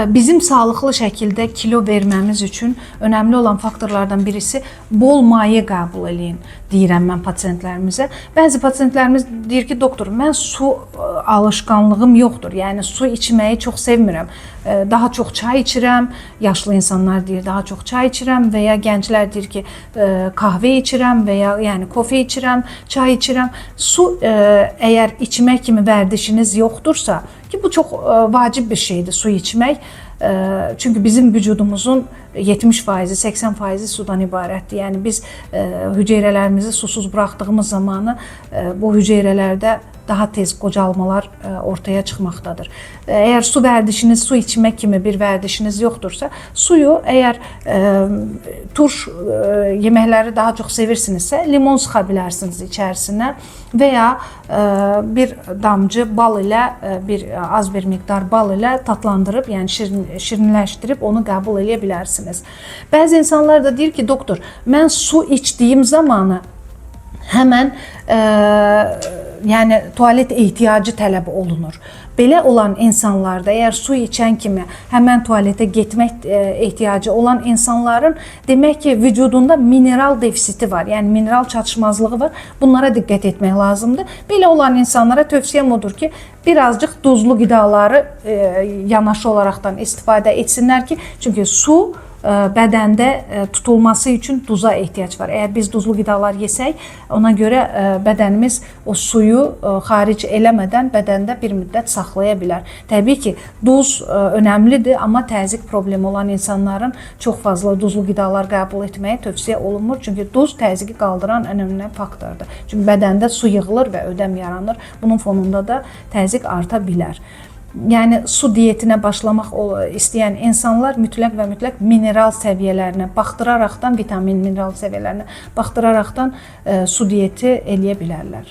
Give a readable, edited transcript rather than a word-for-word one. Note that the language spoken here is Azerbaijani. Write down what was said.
bizim sağlıqlı şəkildə kilo verməmiz üçün önəmli olan faktorlardan birisi bol maye qəbul eləyin deyirəm mən pasientlərimizə. Bəzi pasientlərimiz deyir ki, doktor, mən su alışqanlığım yoxdur. Yəni su içməyi çox sevmirəm. Daha çox çay içirəm. Yaşlı insanlar deyir, daha çox çay içirəm və ya gənclər deyir ki, kahve içirəm və ya yəni kofe içirəm, çay içirəm. Su əgər içmək kimi vərdişiniz yoxdursa, ki bu çox vacib bir şeydir su içmək. Çünki bizim vücudumuzun 70%, 80% sudan ibarətdir. Yəni biz hüceyrələrimizi susuz buraxdığımız zamanı bu hüceyrələrdə daha tez qocalmalar ortaya çıxmaqdadır. Əgər su vərdişiniz, su içmək kimi bir vərdişiniz yoxdursa, suyu əgər turş yeməkləri daha çox sevirsinizsə, limon sıxa bilərsiniz içərisinə və ya bir damcı bal ilə, az bir miqdar bal ilə tatlandırıb, yəni şirinləşdirib onu qəbul edə bilərsiniz. Bəzi insanlar da deyir ki, doktor, mən su içdiyim zamanı həmən yəni tualet ehtiyacı tələb olunur. Belə olan insanlarda əgər su içən kimi həmən tualetə getmək ehtiyacı olan insanların demək ki, vücudunda mineral defisiti var. Yəni mineral çatışmazlığı var. Bunlara diqqət etmək lazımdır. Belə olan insanlara tövsiyəm odur ki, birazcıq duzlu qidaları yanaşı olaraqdan istifadə etsinlər ki, çünki su bədəndə tutulması üçün duza ehtiyac var. Əgər biz duzlu qidalar yesək, ona görə bədənimiz o suyu xaric eləmədən bədəndə bir müddət saxlaya bilər. Təbii ki, duz önəmlidir, amma təzyiq problemi olan insanların çox fazla duzlu qidalar qəbul etməyə tövsiyə olunmur. Çünki duz təzyiqi qaldıran önəmli faktordur. Çünki bədəndə su yığılır və ödəm yaranır. Bunun fonunda da təzyiq arta bilər. Yəni su diyetinə başlamaq istəyən insanlar mütləq və mütləq mineral səviyyələrinə baxdıraraqdan, vitamin, mineral səviyyələrinə baxdıraraqdan su diyeti eləyə bilərlər.